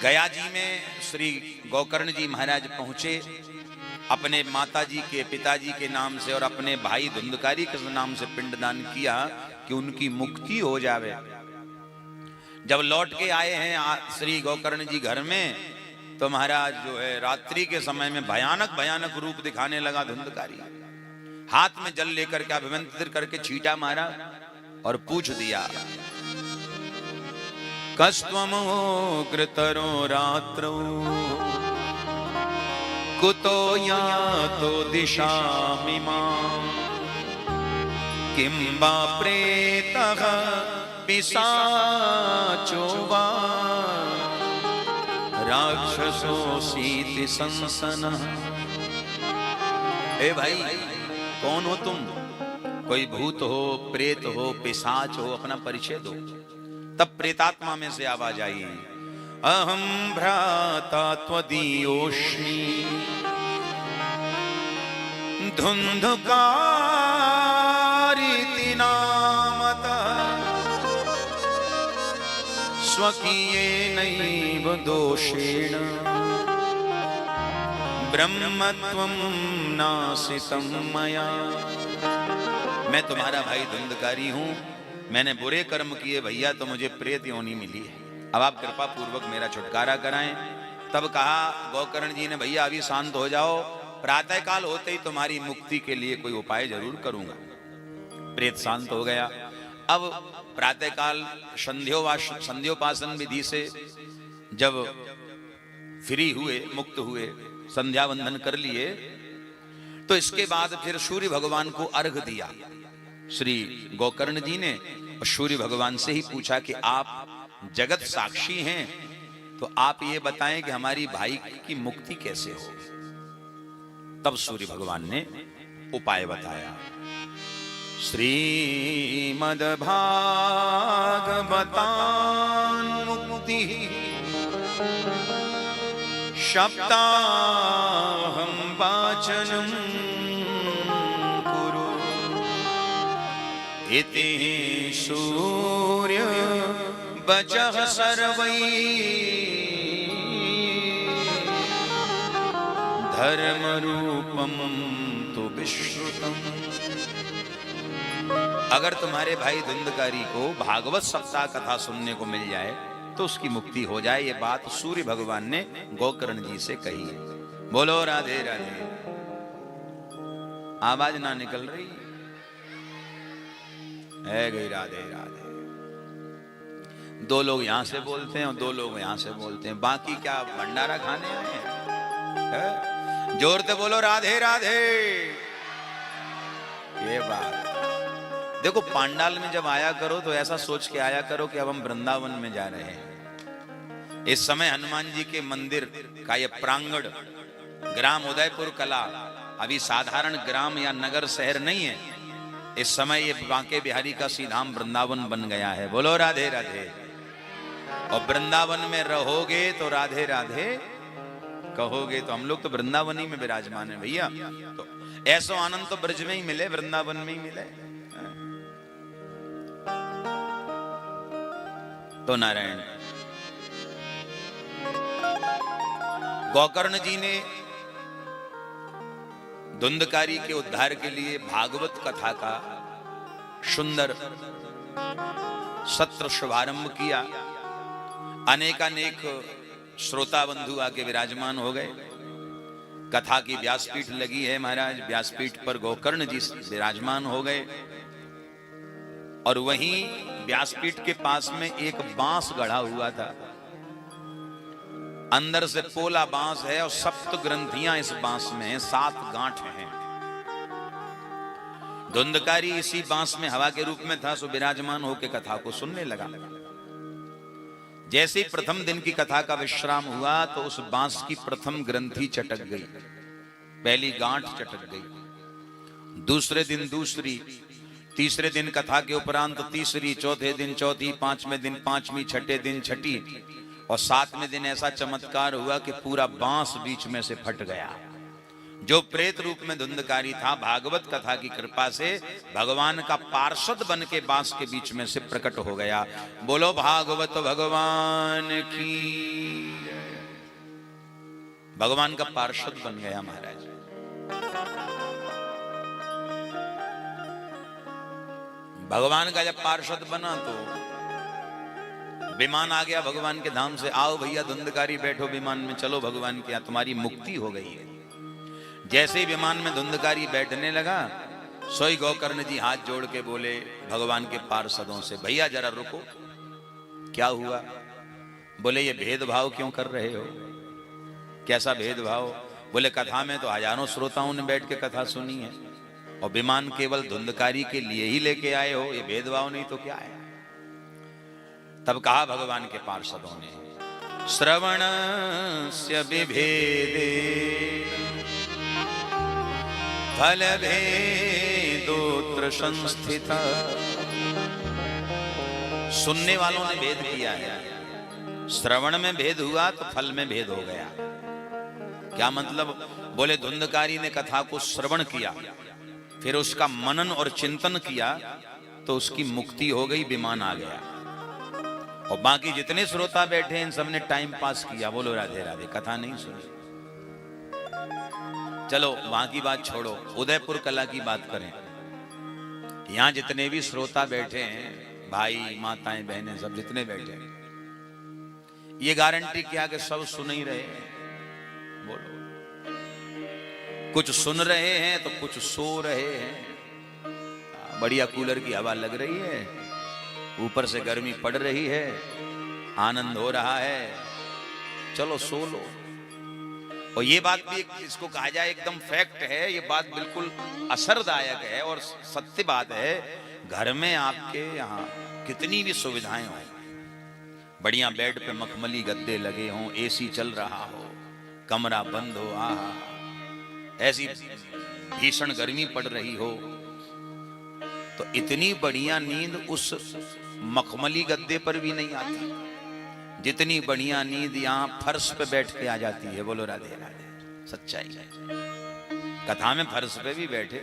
गया जी में श्री गोकर्ण जी महाराज पहुंचे, अपने माताजी के पिताजी के नाम से और अपने भाई धुंधकारी के नाम से पिंडदान किया कि उनकी मुक्ति हो जावे। जब लौट के आए हैं श्री गोकर्ण जी घर में, तो महाराज जो है रात्रि के समय में भयानक भयानक रूप दिखाने लगा धुंधकारी। हाथ में जल लेकर के अभिमंत्रित करके छींटा मारा और पूछ दिया, कस्त्वमो कृतरो रात्रौ कुतो यातो दिशामिमां किं वा प्रेतः पिशाचो वा राक्षसोऽसीति संसनः। ए भाई, कौन हो तुम? कोई भूत हो, प्रेत हो, पिशाच हो, अपना परिचय दो। तब प्रेतात्मा में से आवाज आई, अहम भ्राता त्वदीयोष्णि धुंधकारिति नामतः स्वकीयेनैव दोषेण ब्रह्मत्वं नासितं मया। मैं तुम्हारा भाई धुंधकारी हूं, मैंने बुरे कर्म किए भैया, तो मुझे प्रेत योनि मिली है। अब आप कृपा पूर्वक मेरा छुटकारा कराएं। तब कहा गोकर्ण जी ने, भैया अभी शांत हो जाओ, प्रातः काल होते ही तुम्हारी मुक्ति के लिए कोई उपाय जरूर करूंगा। प्रेत शांत हो गया। अब प्रातः काल संध्योपासन विधि से जब फ्री हुए, मुक्त हुए, संध्या वंदन कर लिए, तो इसके बाद फिर सूर्य भगवान को अर्घ दिया श्री गोकर्ण जी ने। और सूर्य भगवान से ही पूछा कि आप जगत साक्षी हैं, तो आप ये बताएं कि हमारी भाई की मुक्ति कैसे हो। तब सूर्य भगवान ने उपाय बताया। श्रीमद्भागवतां मुक्ति शब्दाहं वाचनं कुरु इति सूर्य वचः सर्वैः धर्मरूपं तु विश्रुतम्। अगर तुम्हारे भाई धुंधकारी को भागवत सप्ताह कथा सुनने को मिल जाए तो उसकी मुक्ति हो जाए, ये बात सूर्य भगवान ने गोकर्ण जी से कही है। बोलो राधे राधे। आवाज ना निकल रही है गई राधे राधे। दो लोग यहां से बोलते हैं और दो लोग यहां से बोलते हैं, बाकी क्या भंडारा खाने आए हैं? जोर से बोलो राधे राधे। ये बात देखो, पांडाल में जब आया करो तो ऐसा सोच के आया करो कि अब हम वृंदावन में जा रहे हैं। इस समय हनुमान जी के मंदिर का ये प्रांगण ग्राम उदयपुर कला अभी साधारण ग्राम या नगर शहर नहीं है। इस समय ये बांके बिहारी का सीधाम वृंदावन बन गया है। बोलो राधे राधे। और वृंदावन में रहोगे तो राधे राधे कहोगे, तो हम लोग तो वृंदावन ही में विराजमान है भैया। तो ऐसा आनंद तो ब्रज में ही मिले, वृंदावन में ही मिले। तो नारायण गोकर्ण जी ने धुंधकारी के उद्धार के लिए भागवत कथा का सुंदर सत्र शुभारंभ किया। अनेकानेक श्रोता बंधु आके विराजमान हो गए। कथा की व्यासपीठ लगी है महाराज, व्यासपीठ पर गोकर्ण जी विराजमान हो गए। और वहीं व्यासपीठ के पास में एक बांस गढ़ा हुआ था। अंदर से पोला बांस है और 7 ग्रंथियां इस बांस में हैं, 7 गांठ हैं। धुंधकारी इसी बांस में हवा के रूप में था, सो विराजमान होकर कथा को सुनने लगा। जैसे ही प्रथम दिन की कथा का विश्राम हुआ तो उस बांस की प्रथम ग्रंथि चटक गई, पहली गांठ चटक गई। दूसरे दिन दूसरी, तीसरे दिन कथा के उपरांत तीसरी, चौथे दिन चौथी, पांचवें दिन पांचवी, छठे दिन छठी, और 7वें दिन ऐसा चमत्कार हुआ कि पूरा बांस बीच में से फट गया। जो प्रेत रूप में धुंधकारी था, भागवत कथा की कृपा से भगवान का पार्षद बन के बांस के बीच में से प्रकट हो गया। बोलो भागवत भगवान की। भगवान का पार्षद बन गया महाराज। भगवान का जब पार्षद बना तो विमान आ गया भगवान के धाम से, आओ भैया धुंधकारी बैठो विमान में, चलो भगवान के यहाँ तुम्हारी मुक्ति हो गई है। जैसे ही विमान में धुंधकारी बैठने लगा, सोई गोकर्ण जी हाथ जोड़ के बोले भगवान के पार्षदों से, भैया जरा रुको, क्या हुआ? बोले ये भेदभाव क्यों कर रहे हो? कैसा भेदभाव? बोले कथा में तो हजारों श्रोताओं ने बैठ के कथा सुनी है और विमान केवल धुंधकारी के लिए ही लेके आए हो, ये भेदभाव नहीं तो क्या है? तब कहा भगवान के पार्षदों ने, श्रवणस्य विभेदे फल भेदोत्र संस्थिता। सुनने वालों ने भेद किया है, श्रवण में भेद हुआ तो फल में भेद हो गया। क्या मतलब? बोले धुंधकारी ने कथा को श्रवण किया, फिर उसका मनन और चिंतन किया तो उसकी मुक्ति हो गई, विमान आ गया। और बाकी जितने श्रोता बैठे हैं सबने टाइम पास किया, बोलो राधे राधे, कथा नहीं सुनी। चलो वहां की बात छोड़ो, उदयपुर कला की बात करें। यहां जितने भी श्रोता बैठे हैं, भाई माताएं बहनें सब जितने बैठे हैं, ये गारंटी क्या कि सब सुन ही रहे हैं? बोलो। कुछ सुन रहे हैं तो कुछ सो रहे हैं। बढ़िया कूलर की हवा लग रही है, ऊपर से गर्मी पड़ रही है, आनंद हो रहा है, चलो सो लो। और ये बात भी इसको कहा जाए एकदम फैक्ट है, ये बात बिल्कुल असरदायक है और सत्य बात है। घर में आपके यहाँ कितनी भी सुविधाएं हो, बढ़िया बेड पे मखमली गद्दे लगे हों, एसी चल रहा हो, कमरा बंद हो, आहा, ऐसी भीषण गर्मी पड़ रही हो, तो इतनी बढ़िया नींद उस मखमली गद्दे पर भी नहीं आती जितनी बढ़िया नींद यहाँ फर्श पे बैठ के आ जाती है। बोलो राधे राधे, सच्चाई है। कथा में फर्श पे भी बैठे हो,